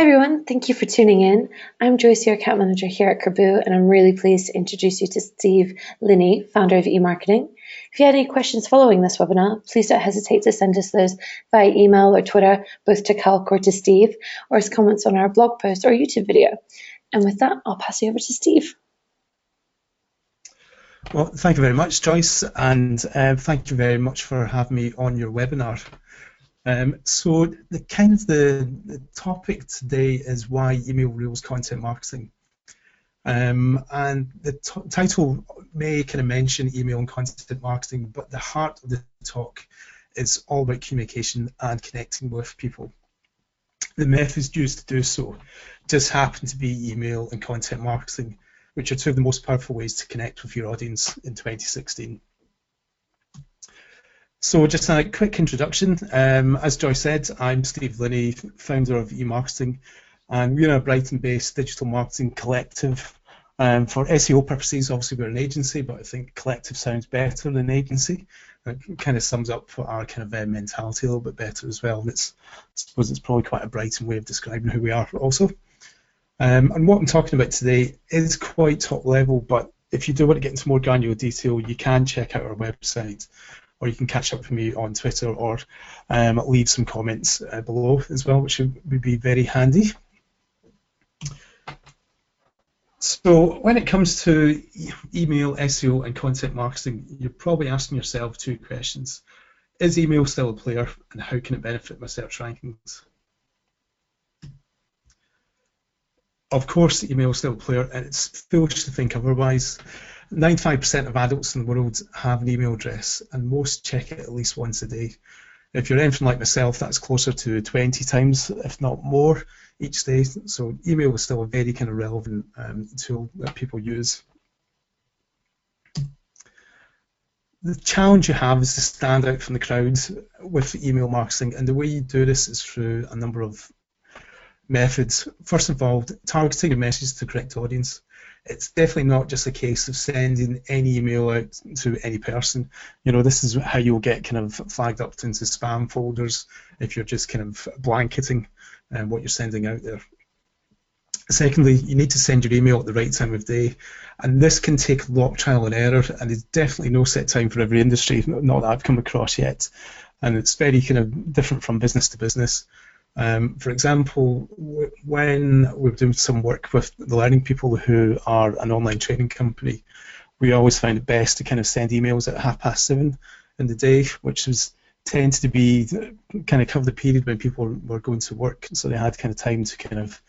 everyone, thank you for tuning in. I'm Joyce, your account manager here at Kraboo, and I'm really pleased to introduce you to Steve Linney, founder of eMarketing. If you had any questions following this webinar, please don't hesitate to send us those via email or Twitter, both to Calc or to Steve, or as comments on our blog post or YouTube video. And with that, I'll pass you over to Steve. Well, thank you very much, Joyce, and thank you very much for having me on your webinar. So the topic today is why email rules content marketing, and the title may kind of mention email and content marketing, but the heart of the talk is all about communication and connecting with people. The methods used to do so just happen to be email and content marketing, which are two of the most powerful ways to connect with your audience in 2016. So just a quick introduction. As Joyce said, I'm Steve Linney, founder of eMarketing, and we're a Brighton-based digital marketing collective. For SEO purposes, obviously we're an agency, but I think collective sounds better than agency. It kind of sums up our kind of mentality a little bit better as well. And I suppose it's probably quite a Brighton way of describing who we are also. And what I'm talking about today is quite top level, but if you do want to get into more granular detail, you can check out our website, or you can catch up with me on Twitter, or leave some comments below as well, which would be very handy. So when it comes to email, SEO and content marketing, you're probably asking yourself two questions. Is email still a player, and how can it benefit my search rankings? Of course, email is still a player, and it's foolish to think otherwise. 95% of adults in the world have an email address, and most check it at least once a day. If you're anything like myself, that's closer to 20 times, if not more, each day. So email is still a very kind of relevant tool that people use. The challenge you have is to stand out from the crowd with email marketing, and the way you do this is through a number of methods. First of all, targeting your message to the correct audience. It's definitely not just a case of sending any email out to any person. You know, this is how you'll get kind of flagged up into spam folders if you're just kind of blanketing what you're sending out there. Secondly, you need to send your email at the right time of day, and this can take a lot of trial and error, and there's definitely no set time for every industry, not that I've come across yet, and it's very kind of different from business to business. For example, when we're doing some work with the learning people who are an online training company, we always find it best to kind of send emails at 7:30 in the day, which tends to be kind of cover the period when people were going to work, so they had kind of time to kind of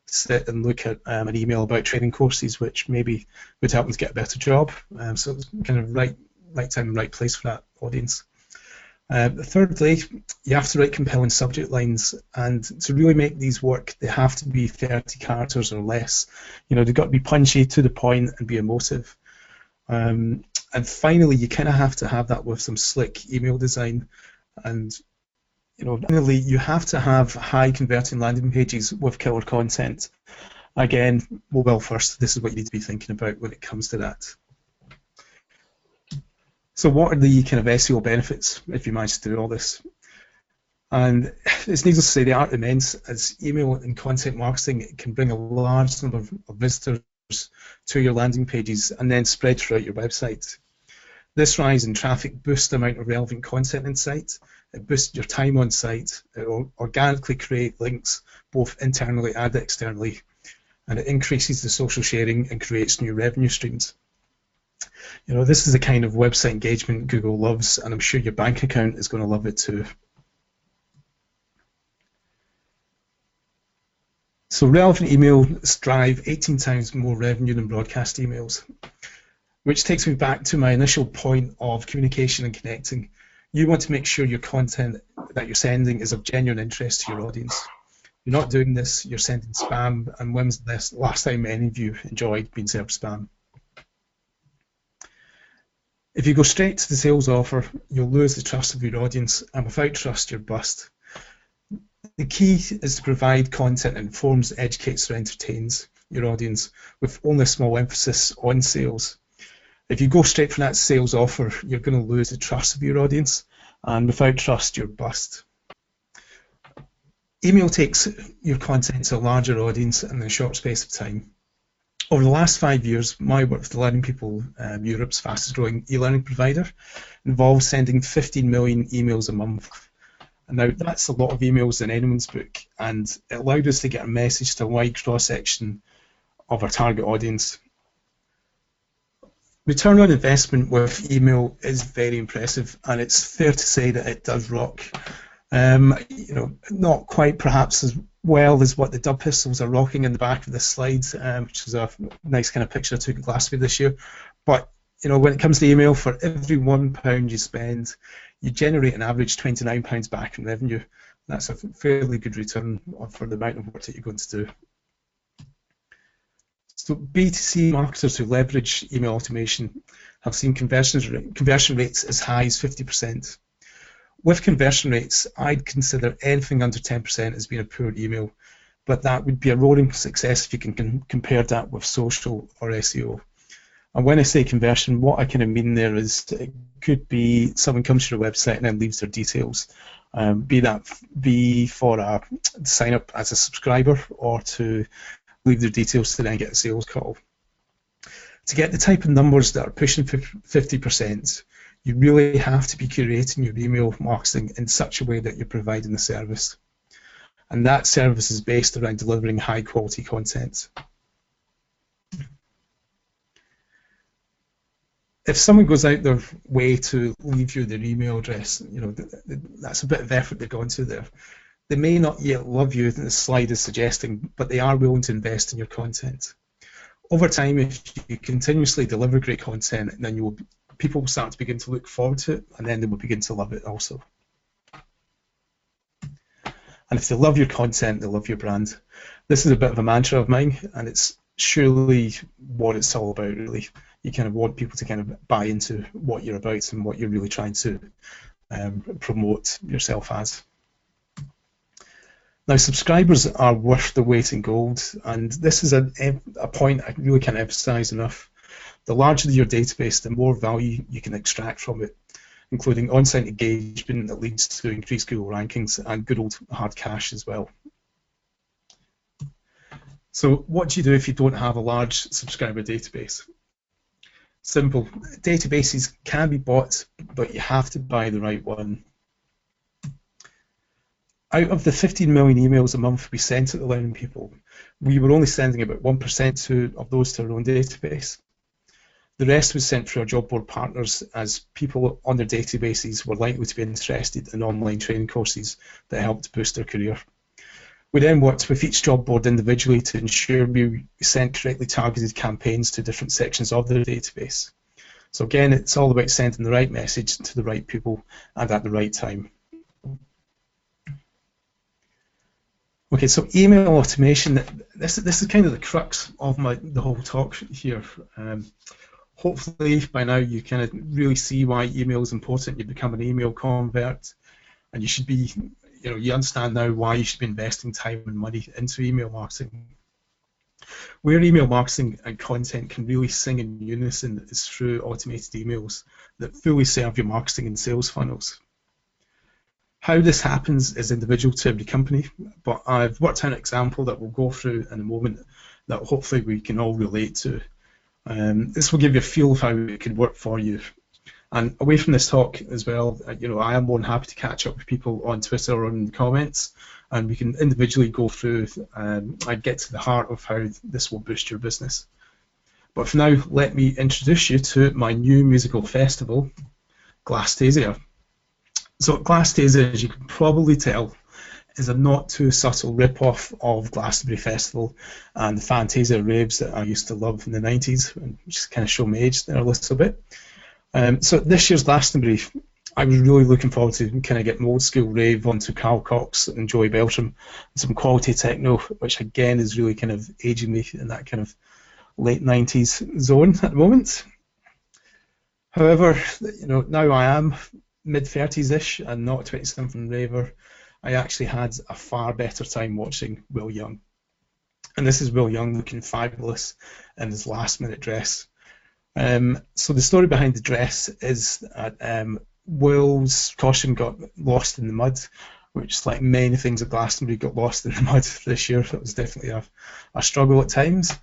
sit and look at an email about training courses, which maybe would help them to get a better job. So it's kind of right time and right place for that audience. Thirdly, you have to write compelling subject lines, and to really make these work, they have to be 30 characters or less. You know, they've got to be punchy, to the point, and be emotive. And finally, you kind of have to have that with some slick email design. And you know, finally, you have to have high converting landing pages with killer content. Again, mobile first. This is what you need to be thinking about when it comes to that. So what are the kind of SEO benefits if you manage to do all this? And it's needless to say, they are immense, as email and content marketing can bring a large number of visitors to your landing pages and then spread throughout your website. This rise in traffic boosts the amount of relevant content in site, it boosts your time on site, it will organically create links both internally and externally, and it increases the social sharing and creates new revenue streams. You know, this is the kind of website engagement Google loves, and I'm sure your bank account is going to love it too. So relevant emails drive 18 times more revenue than broadcast emails, which takes me back to my initial point of communication and connecting. You want to make sure your content that you're sending is of genuine interest to your audience. You're not doing this, you're sending spam, and when was the last time any of you enjoyed being served spam? If you go straight to the sales offer, you'll lose the trust of your audience, and without trust, you're bust. The key is to provide content that informs, educates, or entertains your audience, with only a small emphasis on sales. If you go straight for that sales offer, you're going to lose the trust of your audience, and without trust, you're bust. Email takes your content to a larger audience in a short space of time. Over the last 5 years, my work with Learning People, Europe's fastest growing e-learning provider, involves sending 15 million emails a month. And now that's a lot of emails in anyone's book, and it allowed us to get a message to a wide cross-section of our target audience. Return on investment with email is very impressive, and it's fair to say that it does rock. Not quite perhaps as well as what the dub pistols are rocking in the back of this slide, which is a nice kind of picture I took at Glastonbury this year. But when it comes to email, for every £1 you spend, you generate an average £29 back in revenue. That's a fairly good return for the amount of work that you're going to do. So B2C marketers who leverage email automation have seen conversion rates as high as 50%. With conversion rates, I'd consider anything under 10% as being a poor email, but that would be a roaring success if you can compare that with social or SEO. And when I say conversion, what I kind of mean there is it could be someone comes to your website and then leaves their details, be for a sign up as a subscriber or to leave their details to then get a sales call. To get the type of numbers that are pushing 50%, you really have to be curating your email marketing in such a way that you're providing the service. And that service is based around delivering high quality content. If someone goes out their way to leave you their email address, that's a bit of effort they've gone to there. They may not yet love you, the slide is suggesting, but they are willing to invest in your content. Over time, if you continuously deliver great content, then people will start to begin to look forward to it, and then they will begin to love it also. And if they love your content, they love your brand. This is a bit of a mantra of mine, and it's surely what it's all about, really. You kind of want people to kind of buy into what you're about and what you're really trying to promote yourself as. Now, subscribers are worth the weight in gold, and this is a point I really can't emphasize enough. The larger your database, the more value you can extract from it, including on-site engagement that leads to increased Google rankings and good old hard cash as well. So what do you do if you don't have a large subscriber database? Simple. Databases can be bought, but you have to buy the right one. Out of the 15 million emails a month we sent at the Learning People, we were only sending about 1% of those to our own database. The rest was sent through our job board partners, as people on their databases were likely to be interested in online training courses that helped boost their career. We then worked with each job board individually to ensure we sent correctly targeted campaigns to different sections of their database. So again, it's all about sending the right message to the right people and at the right time. Okay, so email automation, this is kind of the crux of the whole talk here. Hopefully by now you kind of really see why email is important. You become an email convert, and you should be, you understand now why you should be investing time and money into email marketing. Where email marketing and content can really sing in unison is through automated emails that fully serve your marketing and sales funnels. How this happens is individual to every company, but I've worked out an example that we'll go through in a moment that hopefully we can all relate to. This will give you a feel of how it could work for you. And away from this talk as well, I am more than happy to catch up with people on Twitter or in the comments, and we can individually go through and get to the heart of how this will boost your business. But for now, let me introduce you to my new musical festival, Glastasia. So Glastasia, as you can probably tell, is a not too subtle rip-off of Glastonbury Festival and the Fantasia raves that I used to love in the 90s, and just kind of show my age there a little bit. So this year's Glastonbury, I was really looking forward to kind of getting old school rave onto Carl Cox and Joey Beltram, and some quality techno, which again is really kind of aging me in that kind of late 90s zone at the moment. However, now I am mid-30s-ish and not a 20-something raver. I actually had a far better time watching Will Young. And this is Will Young looking fabulous in his last-minute dress. So the story behind the dress is that Will's costume got lost in the mud, which, like many things at Glastonbury, got lost in the mud this year. It was definitely a struggle at times.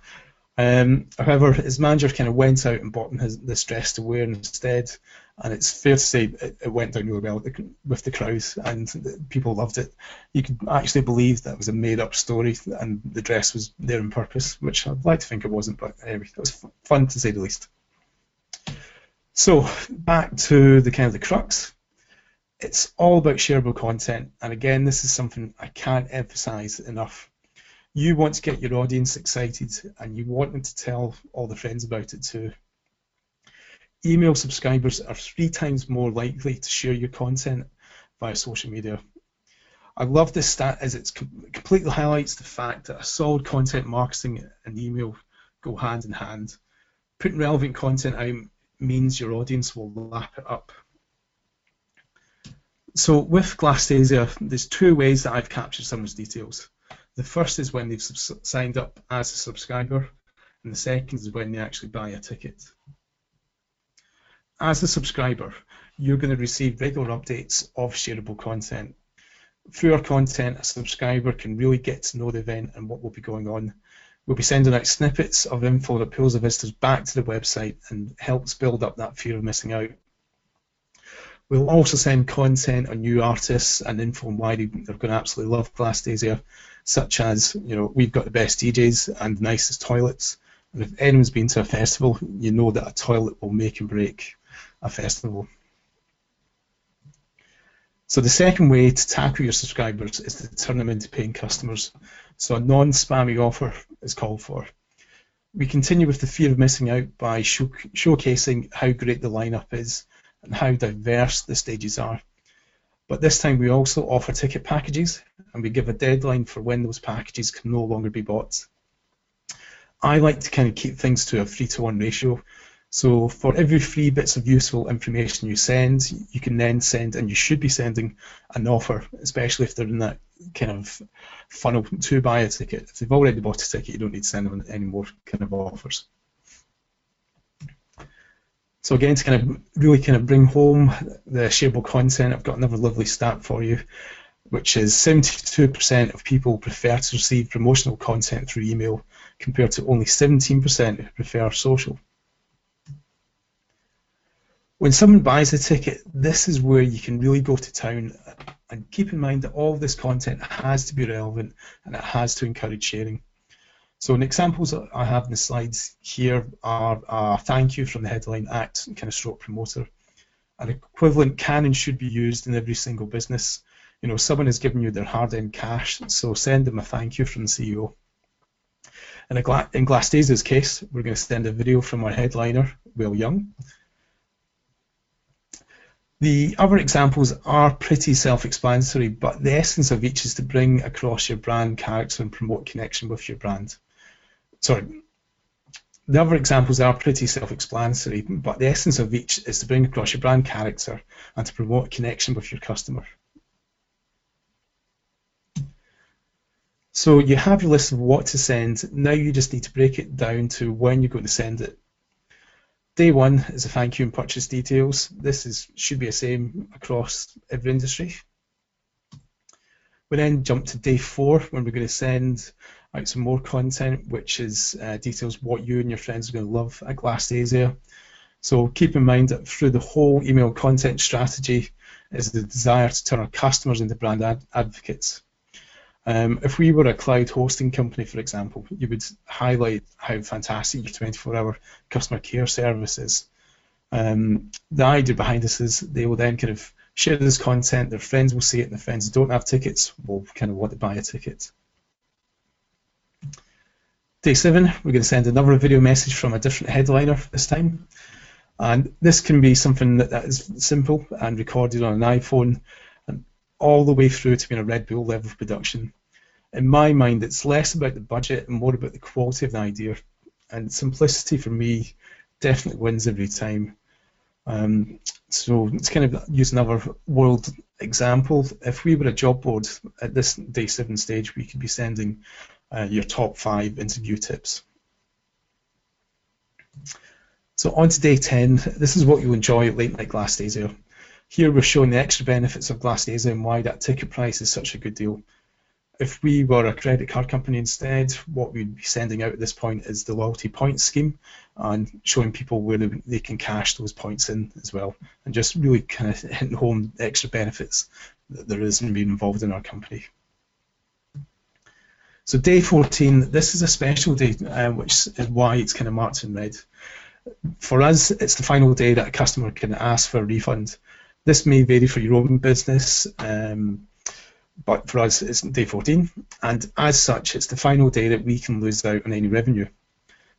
However, his manager kind of went out and bought him this dress to wear instead, and it's fair to say it went down really well with the crowd, and people loved it. You could actually believe that it was a made-up story, and the dress was there on purpose, which I'd like to think it wasn't, but anyway, it was fun to say the least. So back to the kind of the crux. It's all about shareable content, and again, this is something I can't emphasize enough. You want to get your audience excited, and you want them to tell all their friends about it too. Email subscribers are 3 times more likely to share your content via social media. I love this stat as it completely highlights the fact that a solid content marketing and email go hand in hand. Putting relevant content out means your audience will lap it up. So with Glastasia, there's 2 ways that I've captured someone's details. The first is when they've signed up as a subscriber, and the second is when they actually buy a ticket. As a subscriber, you're going to receive regular updates of shareable content. Through our content, a subscriber can really get to know the event and what will be going on. We'll be sending out snippets of info that pulls the visitors back to the website and helps build up that fear of missing out. We'll also send content on new artists and info on why they're going to absolutely love Glastasia, such as, we've got the best DJs and the nicest toilets. And if anyone's been to a festival, you know that a toilet will make and break a festival. So the second way to tackle your subscribers is to turn them into paying customers. So a non-spammy offer is called for. We continue with the fear of missing out by showcasing how great the lineup is and how diverse the stages are. But this time we also offer ticket packages, and we give a deadline for when those packages can no longer be bought. I like to kind of keep things to a 3-to-1 ratio. So for every 3 bits of useful information you send, you can then send, and you should be sending, an offer, especially if they're in that kind of funnel to buy a ticket. If they've already bought a ticket, you don't need to send them any more kind of offers. So again, to kind of really kind of bring home the shareable content, I've got another lovely stat for you, which is 72% of people prefer to receive promotional content through email, compared to only 17% who prefer social. When someone buys a ticket, this is where you can really go to town, and keep in mind that all of this content has to be relevant and it has to encourage sharing. So an examples that I have in the slides here are a thank you from the headline act kind of stroke promoter. An equivalent can and should be used in every single business. Someone has given you their hard-earned cash, so send them a thank you from the CEO. In Glastasia's case, we're going to send a video from our headliner, Will Young. The other examples are pretty self-explanatory, but the essence of each is to bring across your brand character and promote connection with your brand. The other examples are pretty self-explanatory, but the essence of each is to bring across your brand character and to promote connection with your customer. So you have your list of what to send. Now you just need to break it down to when you're going to send it. Day 1 is a thank you and purchase details. This should be the same across every industry. We then jump to day 4 when we're going to send out some more content, which is details what you and your friends are going to love at Glastasia. So keep in mind that through the whole email content strategy is the desire to turn our customers into brand advocates. If we were a cloud hosting company, for example, you would highlight how fantastic your 24-hour customer care service is. The idea behind this is they will then kind of share this content, their friends will see it, and the friends who don't have tickets will kind of want to buy a ticket. Day 7, we're going to send another video message from a different headliner this time. And this can be something that is simple and recorded on an iPhone, and all the way through to being a Red Bull level of production. In my mind, it's less about the budget and more about the quality of the idea. And simplicity for me definitely wins every time. So to kind of use another world example, if we were a job board at this day 7 stage, we could be sending your top 5 interview tips. So on to day 10, this is what you'll enjoy at Late Night Glastasia. Here we're showing the extra benefits of Glass Daisy and why that ticket price is such a good deal. If we were a credit card company instead, what we'd be sending out at this point is the loyalty points scheme and showing people where they can cash those points in as well, and just really kind of hitting home the extra benefits that there is in being involved in our company. So day 14, this is a special day, which is why it's kind of marked in red. For us, it's the final day that a customer can ask for a refund. This may vary for your own business, but for us it's day 14, and as such it's the final day that we can lose out on any revenue.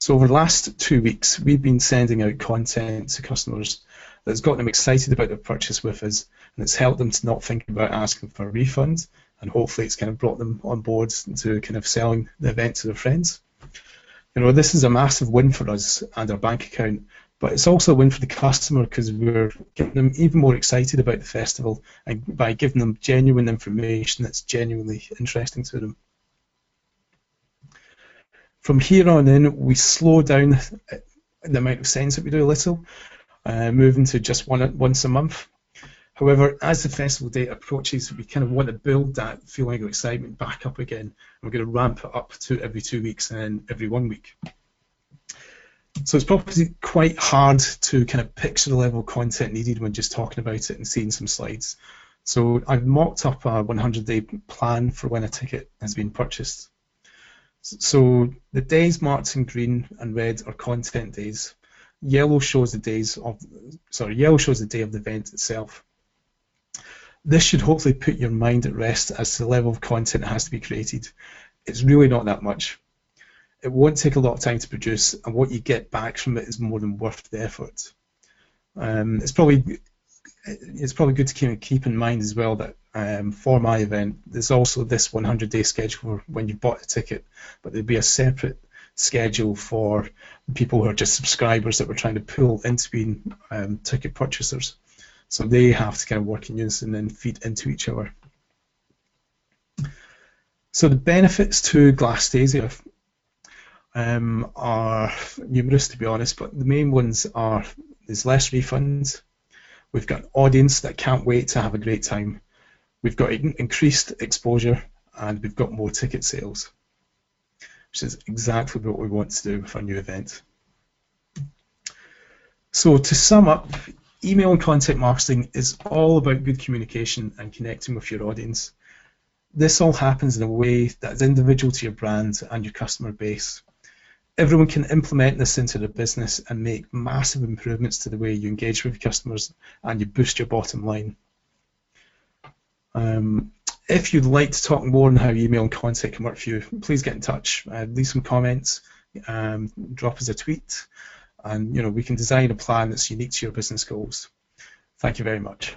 So over the last 2 weeks we've been sending out content to customers that's got them excited about their purchase with us, and it's helped them to not think about asking for a refund, and hopefully it's kind of brought them on board to kind of selling the event to their friends. You know, this is a massive win for us and our bank account, but it's also a win for the customer because we're getting them even more excited about the festival and by giving them genuine information that's genuinely interesting to them. From here on in, we slow down the amount of sends that we do a little, moving to just once a month. However, as the festival date approaches, we kind of want to build that feeling of excitement back up again. And we're going to ramp it up to every 2 weeks and then every 1 week. So it's probably quite hard to kind of picture the level of content needed when just talking about it and seeing some slides. So I've mocked up a 100-day plan for when a ticket has been purchased. So the days marked in green and red are content days. Yellow shows the day of the event itself. This should hopefully put your mind at rest as to the level of content that has to be created. It's really not that much. It won't take a lot of time to produce, and what you get back from it is more than worth the effort. It's probably good to keep in mind as well that for my event, there's also this 100-day schedule for when you've bought a ticket, but there'll be a separate schedule for people who are just subscribers that we're trying to pull into being ticket purchasers. So they have to kind of work in unison and feed into each other. So the benefits to Glass Daisy are numerous, to be honest, but the main ones are there's less refunds, we've got an audience that can't wait to have a great time, we've got increased exposure, and we've got more ticket sales, which is exactly what we want to do with our new event. So to sum up, email and content marketing is all about good communication and connecting with your audience. This all happens in a way that is individual to your brand and your customer base. Everyone can implement this into their business and make massive improvements to the way you engage with your customers and you boost your bottom line. If you'd like to talk more on how email and content can work for you, please get in touch, leave some comments, drop us a tweet, and we can design a plan that's unique to your business goals. Thank you very much.